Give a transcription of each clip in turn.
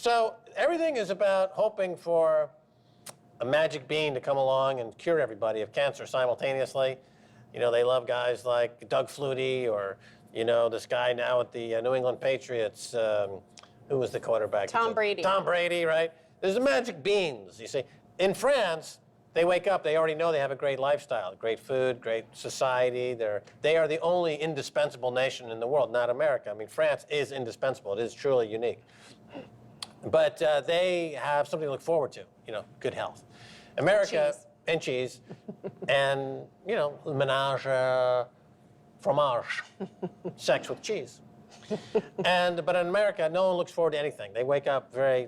So everything is about hoping for a magic bean to come along and cure everybody of cancer simultaneously. You know, they love guys like Doug Flutie or, you know, this guy now at the New England Patriots. Who was the quarterback? Tom Brady. Tom Brady, right? There's the magic beans, you see. In France, they wake up, they already know they have a great lifestyle, great food, great society. They are the only indispensable nation in the world, not America. I mean, France is indispensable. It is truly unique. But they have something to look forward to, you know, good health. America, and cheese, and, you know, ménage, fromage, sex with cheese. But in America, no one looks forward to anything. They wake up very,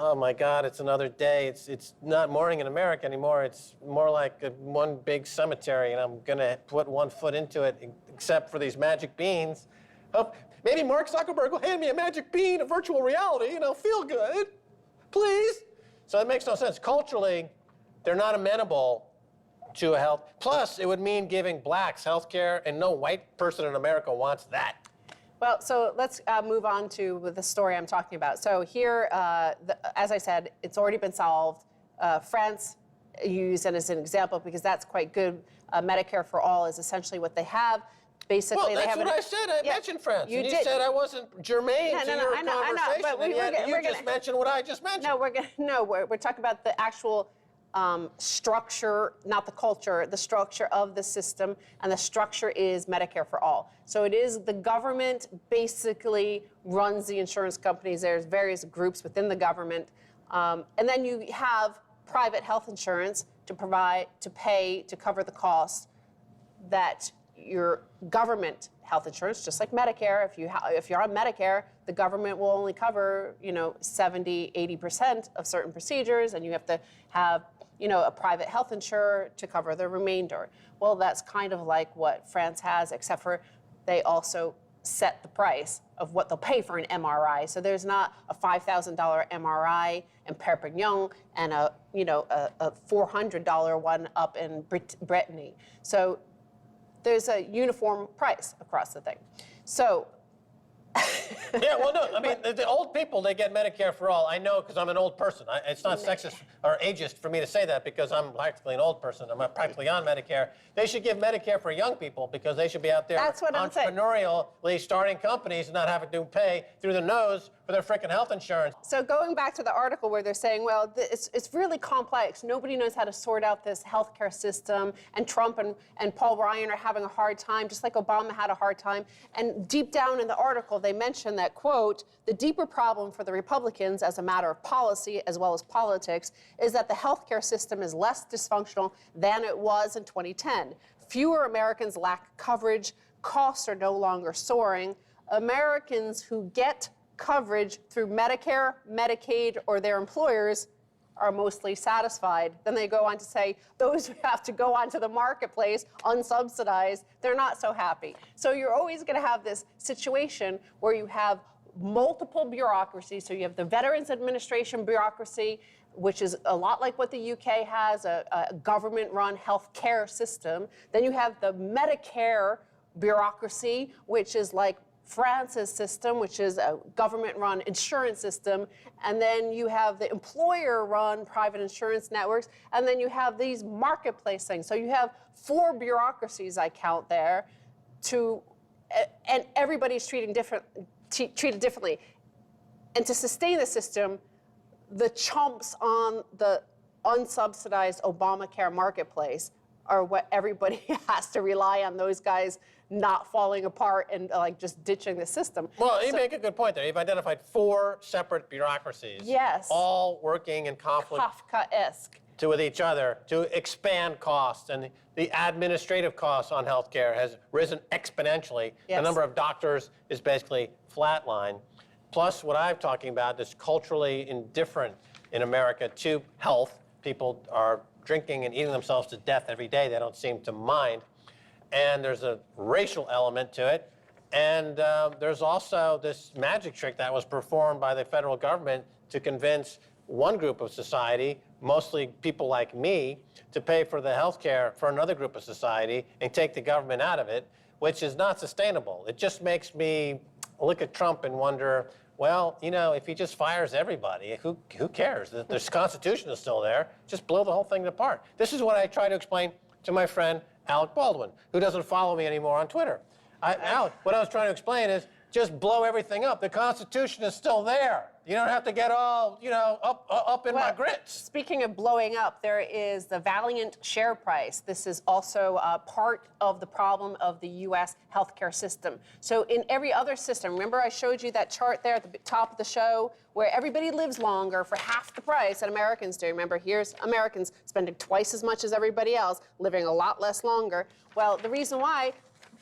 oh my God, it's another day. It's not morning in America anymore. It's more like one big cemetery, and I'm going to put one foot into it, except for these magic beans. Oh, maybe Mark Zuckerberg will hand me a magic bean, a virtual reality, you know, feel good, please. So it makes no sense. Culturally, they're not amenable to a health. Plus, it would mean giving blacks health care, and no white person in America wants that. Well, so let's move on to the story I'm talking about. So here, as I said, it's already been solved. France, used it as an example because that's quite good. Medicare for all is essentially what they have. Basically, well, that's what I said. I mentioned France. You said I wasn't germane to your conversation. But you just mentioned what I just mentioned. No, we're talking about the actual structure, not the culture, the structure of the system, and the structure is Medicare for all. So it is the government basically runs the insurance companies. There's various groups within the government. And then you have private health insurance to pay to cover the cost that your government health insurance, just like Medicare, if you're on Medicare, the government will only cover, 70, 80% of certain procedures, and you have to have, a private health insurer to cover the remainder. Well, that's kind of like what France has, except for they also set the price of what they'll pay for an MRI. So there's not a $5,000 MRI in Perpignan and a $400 one up in Brittany. So there's a uniform price across the thing. So. Yeah, well, no, I mean, the old people, they get Medicare for all. I know because I'm an old person. It's not sexist or ageist for me to say that because I'm practically an old person. I'm practically on Medicare. They should give Medicare for young people because they should be out there entrepreneurially starting companies and not having to pay through the nose for their freaking health insurance. So going back to the article where they're saying, well, it's really complex. Nobody knows how to sort out this healthcare system, and Trump and Paul Ryan are having a hard time, just like Obama had a hard time. And deep down in the article, they mention that, quote, the deeper problem for the Republicans as a matter of policy as well as politics is that the healthcare system is less dysfunctional than it was in 2010. Fewer Americans lack coverage. Costs are no longer soaring. Americans who get coverage through Medicare, Medicaid, or their employers are mostly satisfied. Then they go on to say, those who have to go onto the marketplace unsubsidized, they're not so happy. So you're always going to have this situation where you have multiple bureaucracies. So you have the Veterans Administration bureaucracy, which is a lot like what the UK has, a government-run health care system. Then you have the Medicare bureaucracy, which is like France's system, which is a government-run insurance system, and then you have the employer-run private insurance networks, and then you have these marketplace things. So you have 4 bureaucracies, I count there, and everybody's treated differently. And to sustain the system, the chumps on the unsubsidized Obamacare marketplace are what everybody has to rely on, those guys not falling apart and just ditching the system. Well, you make a good point there. You've identified 4 separate bureaucracies. Yes. All working in conflict. Kafkaesque. With each other to expand costs. And the administrative costs on healthcare has risen exponentially. Yes. The number of doctors is basically flatline. Plus, what I'm talking about is culturally indifferent in America to health. People are drinking and eating themselves to death every day. They don't seem to mind. And there's a racial element to it. And there's also this magic trick that was performed by the federal government to convince one group of society, mostly people like me, to pay for the health care for another group of society and take the government out of it, which is not sustainable. It just makes me look at Trump and wonder, well, you know, if he just fires everybody, who cares? The Constitution is still there. Just blow the whole thing apart. This is what I try to explain to my friend Alec Baldwin, who doesn't follow me anymore on Twitter. Alec, what I was trying to explain is just blow everything up. The Constitution is still there. You don't have to get all, you know, up in my grits. Speaking of blowing up, there is the Valiant share price. This is also part of the problem of the U.S. healthcare system. So in every other system, remember I showed you that chart there at the top of the show where everybody lives longer for half the price that Americans do. Remember, here's Americans spending twice as much as everybody else, living a lot less longer. Well, the reason why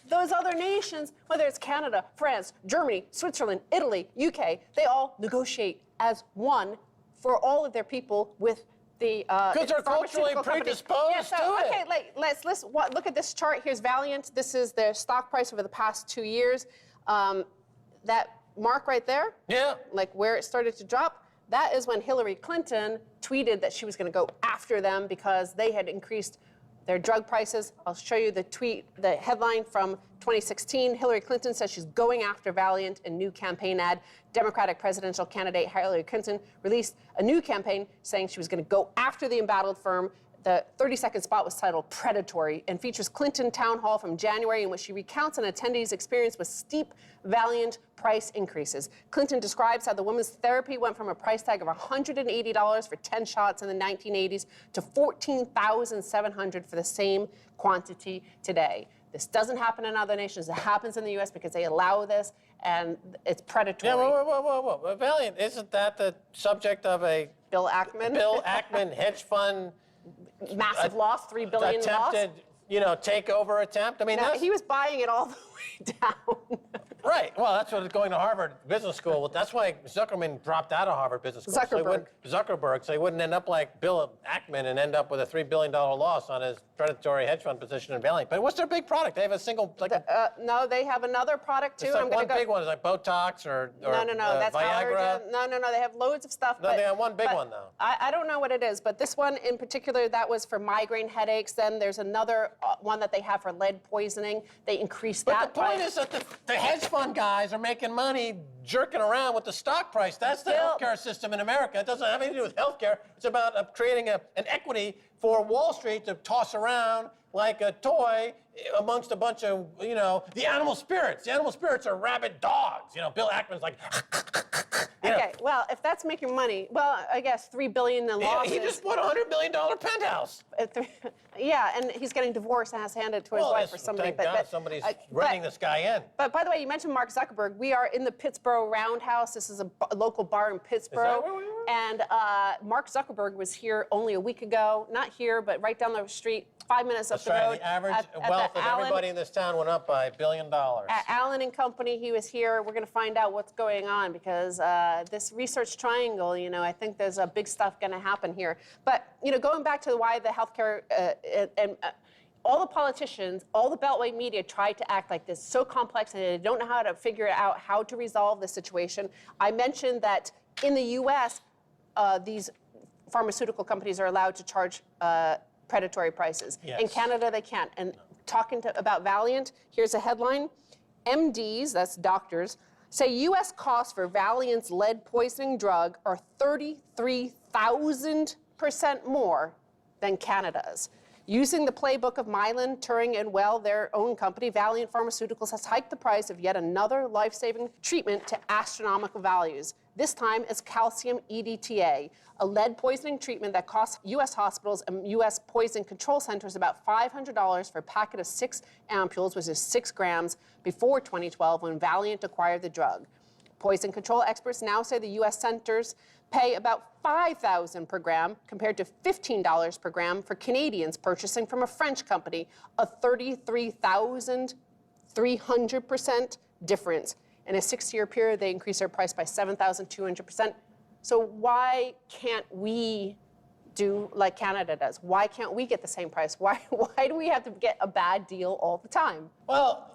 those other nations, whether it's Canada, France, Germany, Switzerland, Italy, UK, they all negotiate as one for all of their people with the because they're culturally predisposed to it. Okay, let's look at this chart. Here's Valiant. This is their stock price over the past 2 years. That mark right there, like where it started to drop, that is when Hillary Clinton tweeted that she was going to go after them because they had increased their drug prices. I'll show you the tweet, the headline from 2016. Hillary Clinton says she's going after Valiant in new campaign ad. Democratic presidential candidate Hillary Clinton released a new campaign saying she was going to go after the embattled firm. The 30-second spot was titled Predatory and features Clinton town hall from January in which she recounts an attendee's experience with steep Valiant price increases. Clinton describes how the woman's therapy went from a price tag of $180 for 10 shots in the 1980s to $14,700 for the same quantity today. This doesn't happen in other nations. It happens in the U.S. because they allow this, and it's predatory. Yeah, whoa. Valiant, isn't that the subject of a Bill Ackman hedge fund massive loss, $3 billion attempted, you know, takeover attempt? I mean, no, he was buying it all the way down. Right. Well, that's what going to Harvard Business School. That's why Zuckerman dropped out of Harvard Business School. Zuckerberg. So he wouldn't end up like Bill Ackman and end up with a $3 billion loss on his predatory hedge fund position in Valiant. But what's their big product? They have a single, like no, they have another product too. It's like one big one is like Botox or no, that's Viagra. No, they have loads of stuff. No, they have one big one though. I don't know what it is, but this one in particular, that was for migraine headaches. Then there's another one that they have for lead poisoning. They increased that. But the point is that the hedge fund guys are making money jerking around with the stock price. That's the healthcare system in America. It doesn't have anything to do with healthcare. It's about creating an equity for Wall Street to toss around like a toy amongst a bunch of, you know, the animal spirits. The animal spirits are rabid dogs. You know, Bill Ackman's like, okay, well, if that's making money, well, I guess $3 billion in losses. He just bought a $100 million penthouse. Yeah, and he's getting divorced and has to hand it to his wife or something. Thank God somebody's running this guy in. But by the way, you mentioned Mark Zuckerberg. We are in the Pittsburgh Roundhouse. This is a local bar in Pittsburgh. Is that where we were? And Mark Zuckerberg was here only a week ago. Not here, but right down the street, 5 minutes up the road. The average wealth of everybody in this town went up by $1 billion. At Allen and Company, he was here. We're going to find out what's going on because this research triangle, you know, I think there's a big stuff going to happen here. But, you know, going back to why the healthcare all the politicians, all the Beltway media tried to act like this, so complex, and they don't know how to figure out how to resolve the situation. I mentioned that in the U.S., these pharmaceutical companies are allowed to charge predatory prices. Yes. In Canada, they can't. And talking about Valiant, here's a headline. MDs, that's doctors, say U.S. costs for Valiant's lead poisoning drug are 33,000% more than Canada's. Using the playbook of Mylan, Turing, and Well, their own company, Valiant Pharmaceuticals has hiked the price of yet another life-saving treatment to astronomical values. This time it's calcium EDTA, a lead poisoning treatment that costs U.S. hospitals and U.S. poison control centers about $500 for a packet of 6 ampules, which is 6 grams, before 2012 when Valiant acquired the drug. Poison control experts now say the U.S. centers pay about $5,000 per gram compared to $15 per gram for Canadians purchasing from a French company, a 33,300% difference. In a 6-year period, they increased their price by 7,200%. So why can't we do like Canada does? Why can't we get the same price? Why do we have to get a bad deal all the time? Well,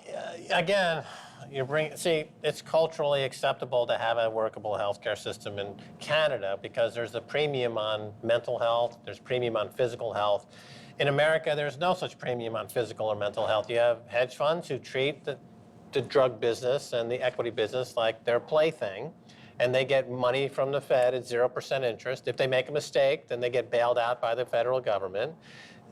again, it's culturally acceptable to have a workable healthcare system in Canada because there's a premium on mental health, there's premium on physical health. In America, there's no such premium on physical or mental health. You have hedge funds who treat the drug business and the equity business like their plaything. and they get money from the Fed at 0% interest. If they make a mistake, then they get bailed out by the federal government.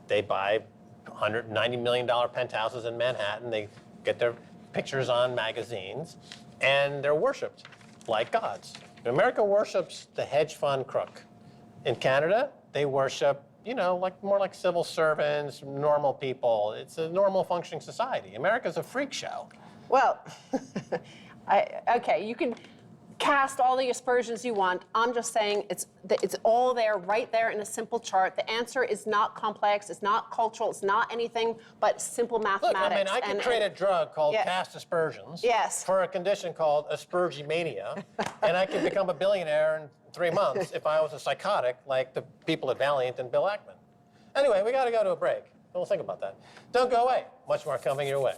They buy $190 million penthouses in Manhattan. They get their pictures on magazines, and they're worshipped like gods. America worships the hedge fund crook. In Canada, they worship, you know, more like civil servants, normal people. It's a normal functioning society. America's a freak show. Well, okay, you can cast all the aspersions you want. I'm just saying it's all there, right there in a simple chart. The answer is not complex, it's not cultural, it's not anything but simple mathematics. Look, I mean, I could create a drug called cast aspersions for a condition called aspergimania, and I could become a billionaire in 3 months if I was a psychotic like the people at Valiant and Bill Ackman. Anyway, we got to go to a break. We'll think about that. Don't go away. Much more coming your way.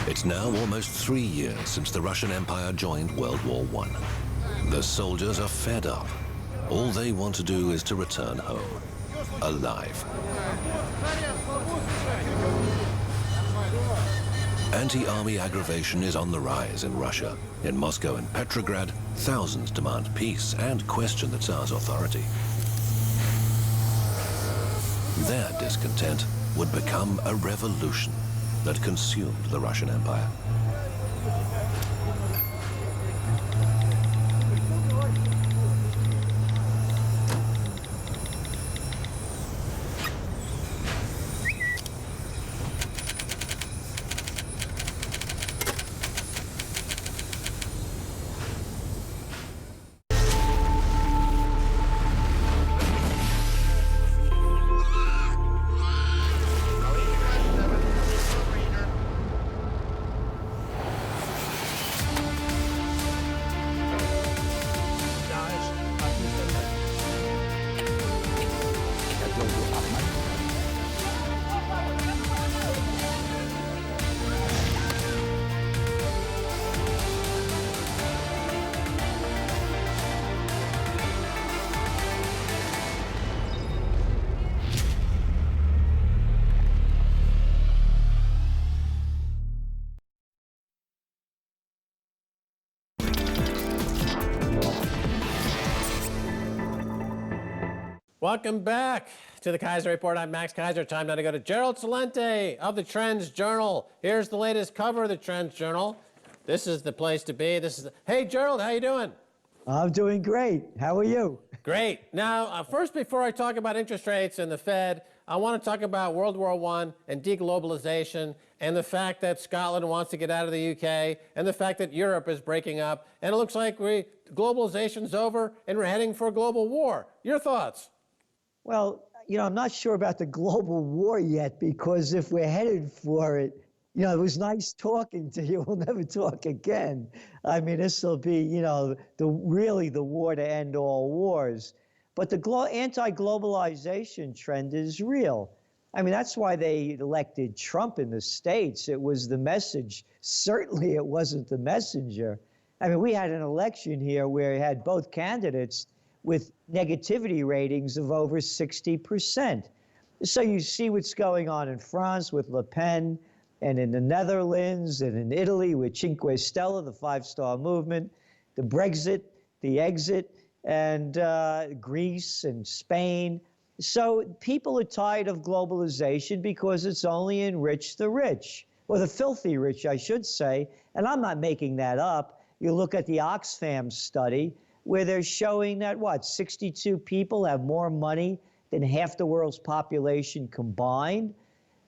It's now almost 3 years since the Russian Empire joined World War I. The soldiers are fed up. All they want to do is to return home, alive. Anti-army aggravation is on the rise in Russia. In Moscow and Petrograd, thousands demand peace and question the Tsar's authority. Their discontent would become a revolution that consumed the Russian Empire. Welcome back to the Keiser Report. I'm Max Keiser. Time now to go to Gerald Celente of the Trends Journal. Here's the latest cover of the Trends Journal. This is the place to be. Hey, Gerald, how you doing? I'm doing great. How are you? Great. Now, first, before I talk about interest rates and the Fed, I want to talk about World War I and deglobalization and the fact that Scotland wants to get out of the UK and the fact that Europe is breaking up. And it looks like globalization's over and we're heading for a global war. Your thoughts? Well, you know, I'm not sure about the global war yet, because if we're headed for it, you know, it was nice talking to you. We'll never talk again. I mean, this will be, you know, really the war to end all wars. But the anti-globalization trend is real. I mean, that's why they elected Trump in the States. It was the message. Certainly it wasn't the messenger. I mean, we had an election here where we had both candidates with negativity ratings of over 60%. So you see what's going on in France with Le Pen, and in the Netherlands, and in Italy with Cinque Stelle, the five-star movement, the Brexit, the exit, and Greece and Spain. So people are tired of globalization because it's only enriched the rich, or the filthy rich, I should say. And I'm not making that up. You look at the Oxfam study, where they're showing that, 62 people have more money than half the world's population combined.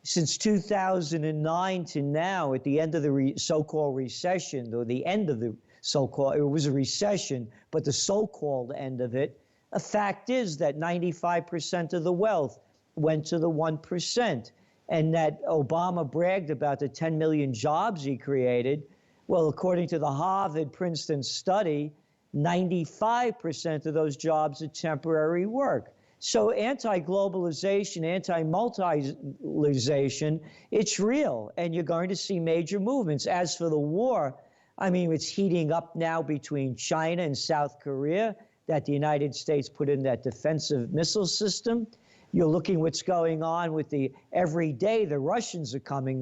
since 2009 to now, at the end of the so-called recession, or the end of the so-called, it was a recession, but the so-called end of it, a fact is that 95% of the wealth went to the 1%, and that Obama bragged about the 10 million jobs he created. Well, according to the Harvard-Princeton study, 95% of those jobs are temporary work. So anti-globalization, anti-multilarization, it's real, and you're going to see major movements. As for the war, I mean, it's heating up now between China and South Korea, that the United States put in that defensive missile system. You're looking what's going on with every day the Russians are coming,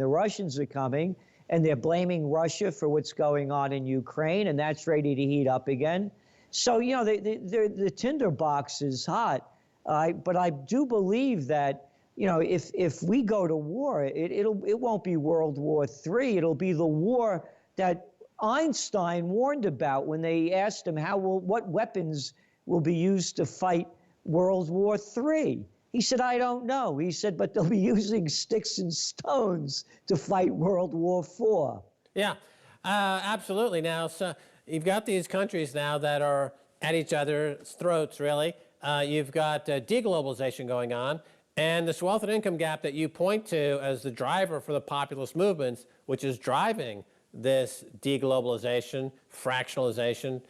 and they're blaming Russia for what's going on in Ukraine, and that's ready to heat up again. So, you know, the tinderbox is hot. But I do believe that, you know, if we go to war, it won't be World War III. It'll be the war that Einstein warned about when they asked him what weapons will be used to fight World War III. He said, I don't know. He said, but they'll be using sticks and stones to fight World War IV. Yeah, absolutely. Now, so you've got these countries now that are at each other's throats, really. You've got deglobalization going on, and this wealth and income gap that you point to as the driver for the populist movements, which is driving this deglobalization, fractionalization,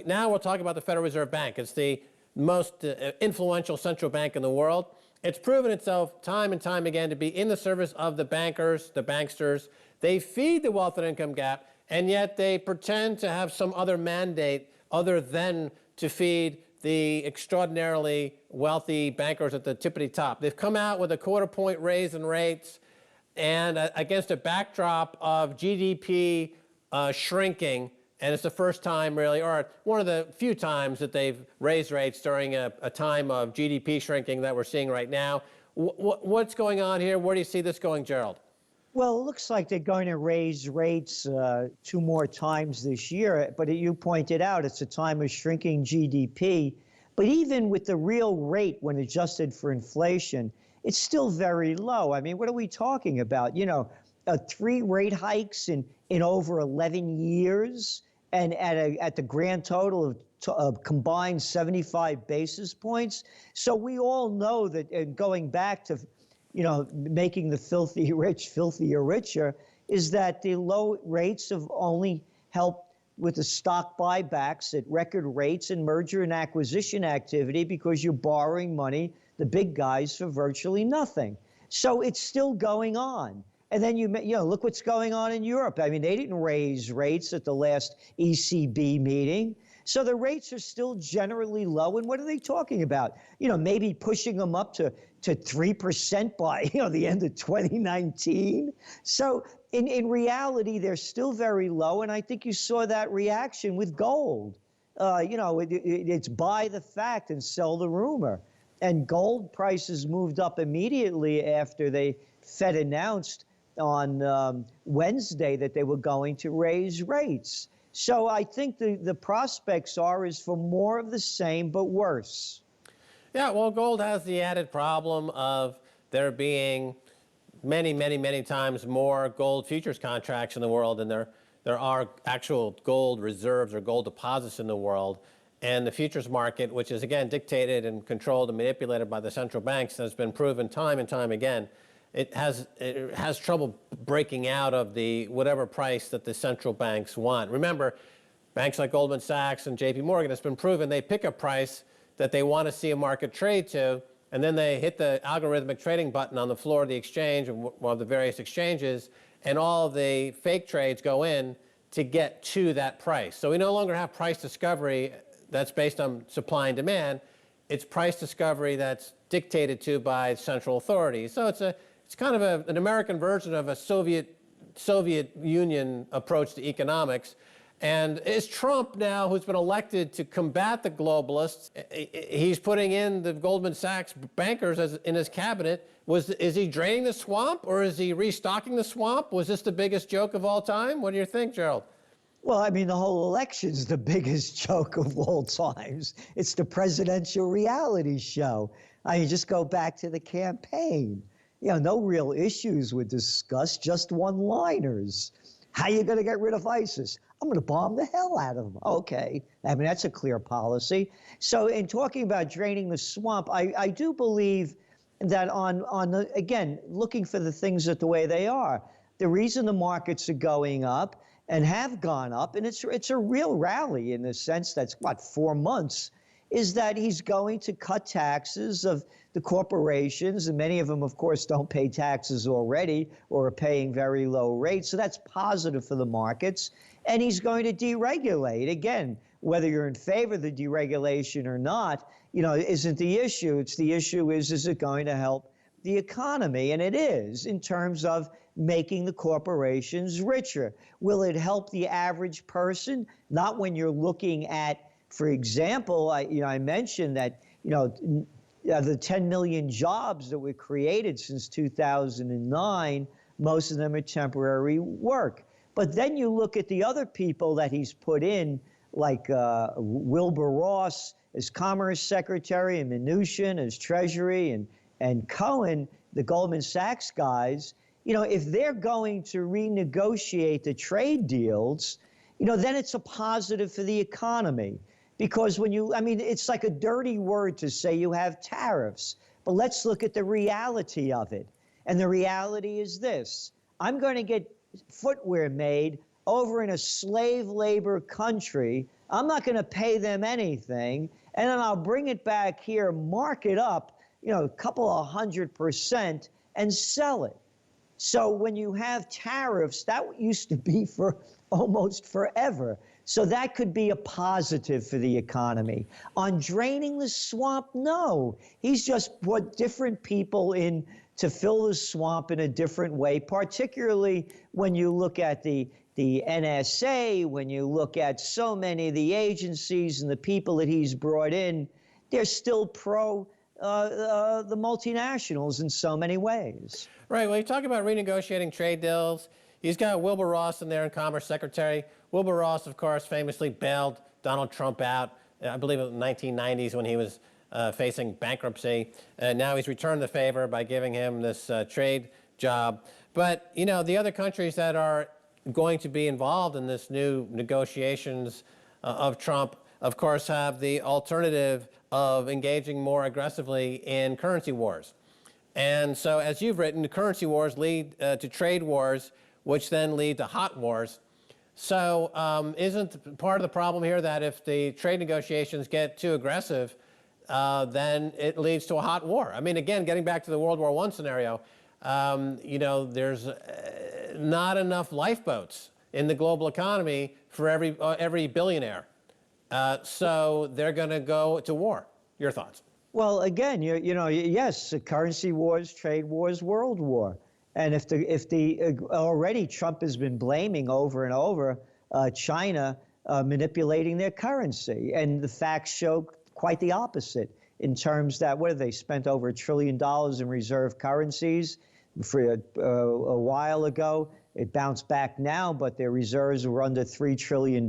now we'll talk about the Federal Reserve Bank. It's the most influential central bank in the world. It's proven itself time and time again to be in the service of the bankers, the banksters. They feed the wealth and income gap, and yet they pretend to have some other mandate other than to feed the extraordinarily wealthy bankers at the tippity top. They've come out with a quarter-point raise in rates, and against a backdrop of GDP shrinking, and it's the first time really, or one of the few times that they've raised rates during a time of GDP shrinking that we're seeing right now. What's going on here? Where do you see this going, Gerald? Well, it looks like they're going to raise rates 2 more times this year. But you pointed out it's a time of shrinking GDP. But even with the real rate when adjusted for inflation, it's still very low. I mean, what are we talking about? You know, 3 rate hikes in over 11 years, and at the grand total of combined 75 basis points. So we all know that, and going back to, you know, making the filthy rich filthier richer, is that the low rates have only helped with the stock buybacks at record rates and merger and acquisition activity, because you're borrowing money, the big guys, for virtually nothing. So it's still going on. And then you know, look what's going on in Europe. I mean, they didn't raise rates at the last ECB meeting. So the rates are still generally low. And what are they talking about? You know, maybe pushing them up to 3% by, you know, the end of 2019. So in reality, they're still very low. And I think you saw that reaction with gold. You know, it's buy the fact and sell the rumor. And gold prices moved up immediately after the Fed announced on Wednesday that they were going to raise rates. So I think the prospects is for more of the same, but worse. Yeah, well, gold has the added problem of there being many, many, many times more gold futures contracts in the world than there are actual gold reserves or gold deposits in the world. And the futures market, which is, again, dictated and controlled and manipulated by the central banks, has been proven time and time again, it has trouble breaking out of the whatever price that the central banks want. Remember, banks like Goldman Sachs and JP Morgan, it's been proven they pick a price that they want to see a market trade to, and then they hit the algorithmic trading button on the floor of the exchange, or one of the various exchanges, and all of the fake trades go in to get to that price. So we no longer have price discovery that's based on supply and demand. It's price discovery that's dictated to by central authorities. So it's kind of an American version of a Soviet Union approach to economics. And is Trump now, who's been elected to combat the globalists, he's putting in the Goldman Sachs bankers in his cabinet. Is he draining the swamp, or is he restocking the swamp? Was this the biggest joke of all time? What do you think, Gerald? Well, I mean, the whole election's the biggest joke of all times. It's the presidential reality show. I mean, just go back to the campaign. no real issues were discussed, just one-liners. How you going to get rid of ISIS? I'm going to bomb the hell out of them. Okay. I mean, that's a clear policy. So in talking about draining the swamp, I do believe that again, looking for the things the way they are, the reason the markets are going up and have gone up, and it's a real rally in the sense that's, 4 months, is that he's going to cut taxes of the corporations, and many of them, of course, don't pay taxes already or are paying very low rates. So that's positive for the markets. And he's going to deregulate. Again, whether you're in favor of the deregulation or not, isn't the issue. It's the issue is it going to help the economy? And it is, in terms of making the corporations richer. Will it help the average person? Not when you're looking at, for example, I mentioned that, the 10 million jobs that were created since 2009, most of them are temporary work. But then you look at the other people that he's put in, like Wilbur Ross as Commerce Secretary, and Mnuchin as Treasury, and Cohen, the Goldman Sachs guys. If they're going to renegotiate the trade deals, then it's a positive for the economy. Because it's like a dirty word to say you have tariffs, but let's look at the reality of it. And the reality is this: I'm going to get footwear made over in a slave labor country. I'm not going to pay them anything, and then I'll bring it back here, mark it up, a couple of 100%, and sell it. So when you have tariffs, that used to be for almost forever. So that could be a positive for the economy. On draining the swamp, no. He's just put different people in to fill the swamp in a different way, particularly when you look at the NSA, when you look at so many of the agencies and the people that he's brought in, they're still pro the multinationals in so many ways. Right. Well, you talk about renegotiating trade deals. He's got Wilbur Ross in there, and Commerce Secretary. Wilbur Ross, of course, famously bailed Donald Trump out, I believe in the 1990s when he was facing bankruptcy. And now he's returned the favor by giving him this trade job. But, the other countries that are going to be involved in this new negotiations of Trump, of course, have the alternative of engaging more aggressively in currency wars. And so, as you've written, the currency wars lead to trade wars, which then lead to hot wars. So isn't part of the problem here that if the trade negotiations get too aggressive, then it leads to a hot war? I mean, again, getting back to the World War I scenario, there's not enough lifeboats in the global economy for every billionaire. So they're going to go to war. Your thoughts? Well, again, yes, currency wars, trade wars, world war. And already Trump has been blaming over and over China manipulating their currency. And the facts show quite the opposite in terms that, they spent over $1 trillion in reserve currencies for a while ago. It bounced back now, but their reserves were under $3 trillion.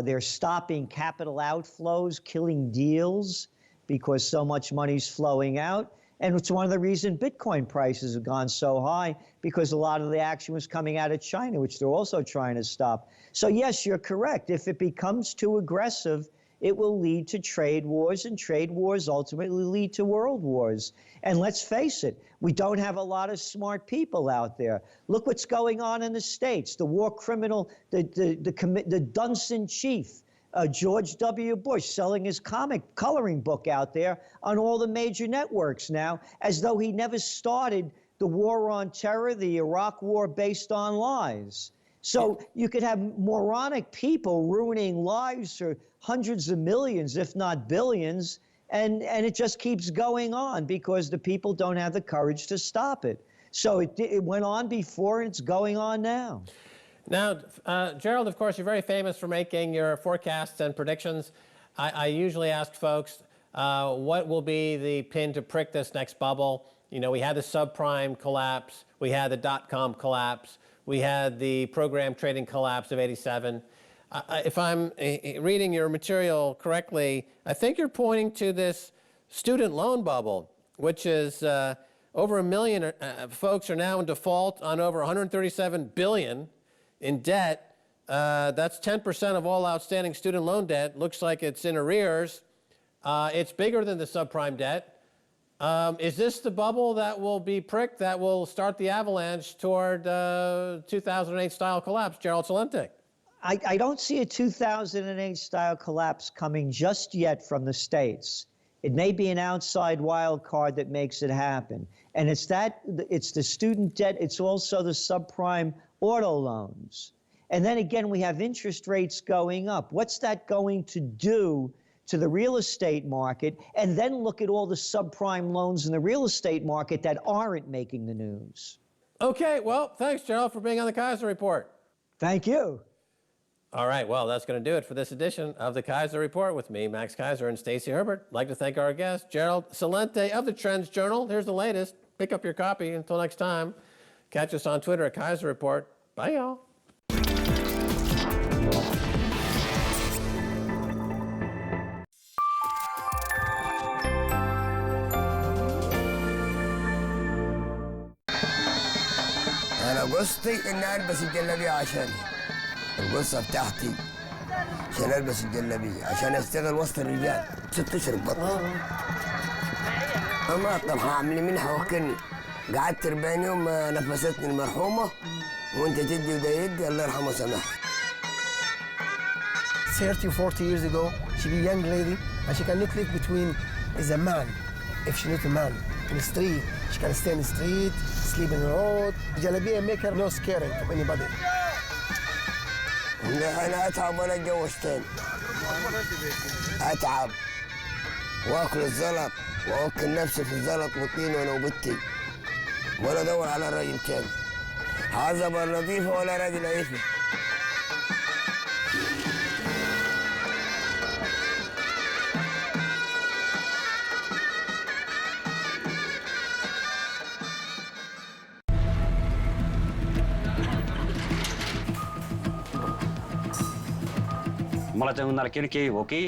They're stopping capital outflows, killing deals because so much money's flowing out. And it's one of the reasons Bitcoin prices have gone so high, because a lot of the action was coming out of China, which they're also trying to stop. So yes, you're correct. If it becomes too aggressive, it will lead to trade wars, and trade wars ultimately lead to world wars. And let's face it, we don't have a lot of smart people out there. Look what's going on in the States. The war criminal, the dunce in chief, George W. Bush, selling his comic coloring book out there on all the major networks now, as though he never started the war on terror, the Iraq war based on lies. So you could have moronic people ruining lives for hundreds of millions, if not billions, and it just keeps going on because the people don't have the courage to stop it. So it went on before, and it's going on now. Now, Gerald, of course, you're very famous for making your forecasts and predictions. I usually ask folks, what will be the pin to prick this next bubble? We had the subprime collapse. We had the dot-com collapse. We had the program trading collapse of '87. If I'm reading your material correctly, I think you're pointing to this student loan bubble, which is Over 1 million folks are now in default on over $137 billion in debt. That's 10% of all outstanding student loan debt. Looks like it's in arrears. It's bigger than the subprime debt. Is this the bubble that will be pricked, that will start the avalanche toward 2008-style collapse? Gerald Celente. I don't see a 2008-style collapse coming just yet from the states. It may be an outside wild card that makes it happen. And it's the student debt, it's also the subprime auto loans. And then again, we have interest rates going up. What's that going to do to the real estate market? And then look at all the subprime loans in the real estate market that aren't making the news. Okay, well, thanks, Gerald, for being on the Keiser Report. Thank you. All right, well, that's going to do it for this edition of the Keiser Report with me, Max Keiser, and Stacey Herbert. I'd like to thank our guest, Gerald Celente of the Trends Journal. Here's the latest. Pick up your copy. Until next time, catch us on Twitter at Keiser Report. Bye, y'all. أنا قصتي إني ألبس الجلابية عشاني. القصة بتاعتي عشان ألبس الجلابية عشان أشتغل وسط الرجال 6 أشهر بطل. أما طب هعمل منها وكلني. قعدت 40 يوم ما نفستني المرحومة وأنت تدي وده يدي الله يرحمه وسامحه. 30 or 40 years ago, she be a young lady and she cannot live between is a man. If she not a man in the street, she can stay in the street, sleep in the road. Jalabia make her no scared of anybody. أنا أتعب ولا أتجوز تاني. أتعب وآكل الزلط وأوكل نفسي في الزلط والطين وأنا وبنتي ولا أدور على راجل تاني. عايز أبقى نظيفة ولا راجل عيفي. मलाई चाहिँ उनीहरूले किन केही हो कि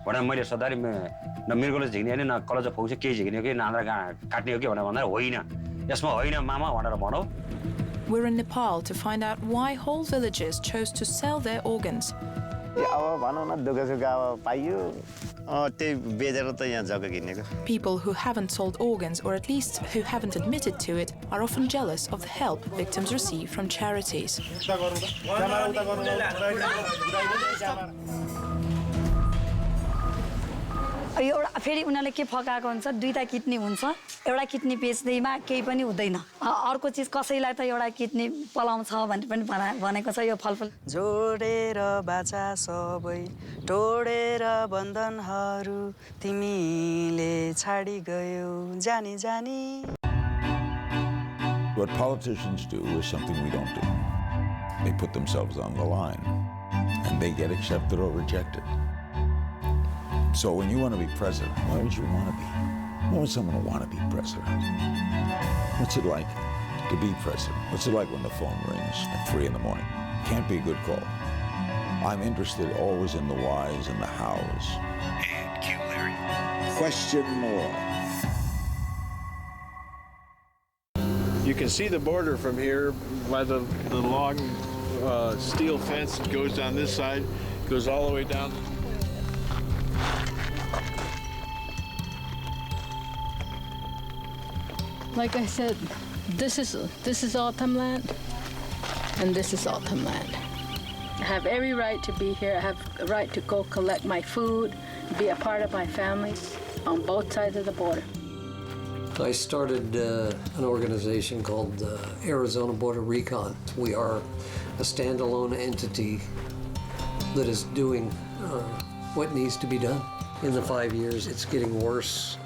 भनेर मैले सोद्धाखेरि न मृगले झिक्ने होइन न कलेजो फौज केही झिक्ने हो कि न आन्द्रा काट्ने हो कि भनेर भन्दा होइन यसमा होइन मामा भनेर भनौ. We're in Nepal to find out why whole villages chose to sell their organs. People who haven't sold organs, or at least who haven't admitted to it, are often jealous of the help victims receive from charities. एउटा फेरि उनीहरूले के फकाएको हुन्छ दुईटा kidney हुन्छ एउटा kidney बेच्दैमा केही पनि हुँदैन अर्को चीज कसैलाई त एउटा किडनी पलाउँछ भन्ने पनि भनेको छ यो फलफुल जोडेर बाचा सबै टोडेर बन्धनहरू तिमीले छाडी गयौ जानी जानी. What politicians do is something we don't do. They put themselves on the line and they get accepted or rejected. So when you want to be president, why would you want to be? Why would someone want to be president? What's it like to be president? What's it like when the phone rings at 3 in the morning? Can't be a good call. I'm interested always in the whys and the hows. And Q Larry. Question more. You can see the border from here by the long steel fence that goes down this side, goes all the way down. Like I said, this is autumn land, and this is autumn land. I have every right to be here. I have a right to go collect my food, be a part of my family on both sides of the border. I started an organization called Arizona Border Recon. We are a standalone entity that is doing what needs to be done. In the 5 years, it's getting worse